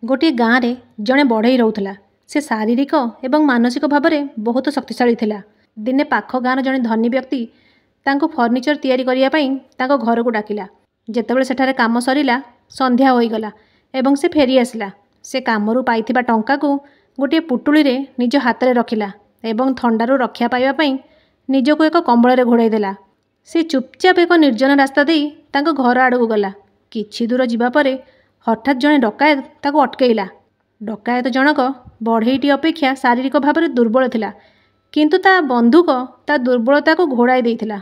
गोटे गाँव में जड़े बढ़ई रोला। से शारीरिक एवं मानसिक भाव में बहुत शक्तिशाली थिला। दिने पाख गाँव जड़े धनी व्यक्ति तांको फर्निचर तैयारी करिया पई तांको घर को डाकिला। जेतेबेले सेठारे काम सरिला संध्या होईगला एवं से फेरी आसिला। से कामरू पाइथिबा टंका को गोटे पुटुली रे निज हाथ में रखिला एवं थंडारू रक्षा पाइबा पई निजको एक कंबल रे घोड़ाई देला। से चुपचाप एक निर्जन रास्ता देई तांको घर आड़ू गला। किछि दूर जिबा परे हठात जड़े डकायत ताको अटकेइला। डकायत जनक बढ़ईटी अपेक्षा शारीरिक भाव में दुर्बल थिला, किंतु ता बंधुक ता दुर्बलता को घोड़ाई देइथिला।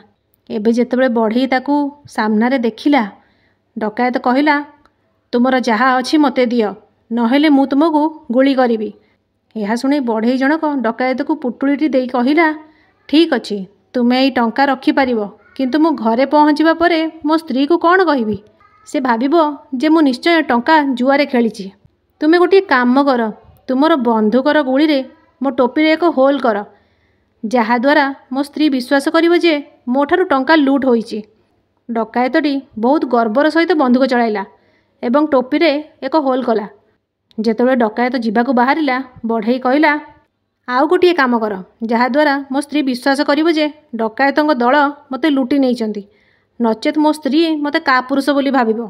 एबे जेतेबेले बढ़ई ताकू सामना रे देखिला, डकायत कहिला, तुमर जहा अछि मते दियो, नहेले मु तुमको गुली करिवि। यह शुणी बढ़ई जनक डकायत को पुटुलीटी देई कहिला, ठीक अछि, तुमे एई टंका रखिपार, किंतु मु घरे पहुँचवा परे मो स्त्री को कौन कहबी? से भाविबो जे मु निश्चय टंका जुआरे खेलिछि। तुमे गोटे काम कर, तुमर बंधुकर गुली रे मो टोपी रे एक होल कर, जहाद्वारा मो स्त्री विश्वास करिवो जे मोठारु टंका लुट होइछि। डकायतटी बहुत गर्वर सहित बंधुक चलाइला एवं टोपी रे एक होल कला। जेतेबेले डकायत जीवाकू बाहरिला, बढ़ई कहिला, आउ गोटे काम कर, जहाद्वारा मो स्त्री विश्वास करिवो जे डकायतंग दल मते लुटी नैचंती, नचेत मो स्त्री मते कापुरुष बोली भाविबो।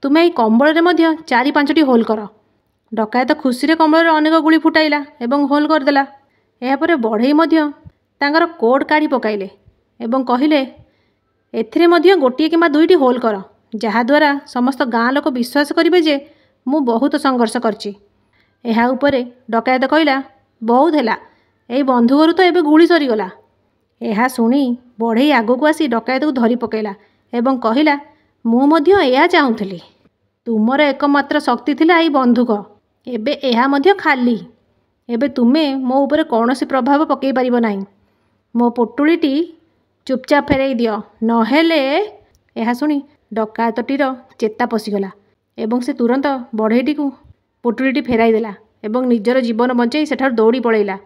तुमे एई कंबल रे मध्य 4-5टी होल कर। डकायत खुशी रे कंबल रे अनेक गुली फुटाइला एवं होल करदेला। एहापरे बढ़ई मध्य तांकर कोट काढ़ी पकाइले एवं कहिले, एथिरे मध्य गोटे किंबा 2टी होल कर, जहाद्वारा समस्त गाँ लोक विश्वास करिवे जे मु बहुत संघर्ष करछि। एहा उपरे डकायत कहिला, बहुत हैला, एई बंधुकरू तो एबे गुली सरीगला। एहा शुणी बढ़ई आगकू आसी डकायत को धरी पकेला एवं कहिला, मु मध्य एहा चाहुथिली, तुमर एकमात्र शक्ति थिला एई बंधुक, एबे एहा मध्य खाली। एबे तुमे मो उपरे कौनसी प्रभाव पकई पारिबो नाही। मो पुटुलीटी चुपचाप फेरई दियो, नहेले। एहा शुणी डकायतटीर चेता पशिगला एवं से तुरंत बढ़ईटी को पुटुलीटी फेराई देला एवं निजर जीवन बंचाई सेठार दौड़ी पड़ेला।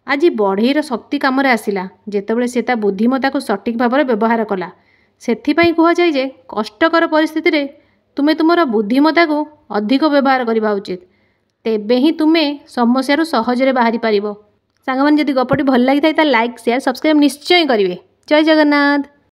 आज बढ़ईर शक्ति कामरे आसिला जेतेबेले से ता बुद्धिमत्ता को सठिक भाव में व्यवहार कला। सेथिपाई कुहा जाय जे कष्टकर परिस्थिति रे तुमे तुमर बुद्धिमत्ता को अधिक व्यवहार करबा उचित, तेबे ही तुमे समस्या सहजरे बाहरी पारिबो। सांगमान जदि गपटी भल लागि थाइ ता लाइक शेयर सब्सक्राइब निश्चय करिवे। जय जगन्नाथ।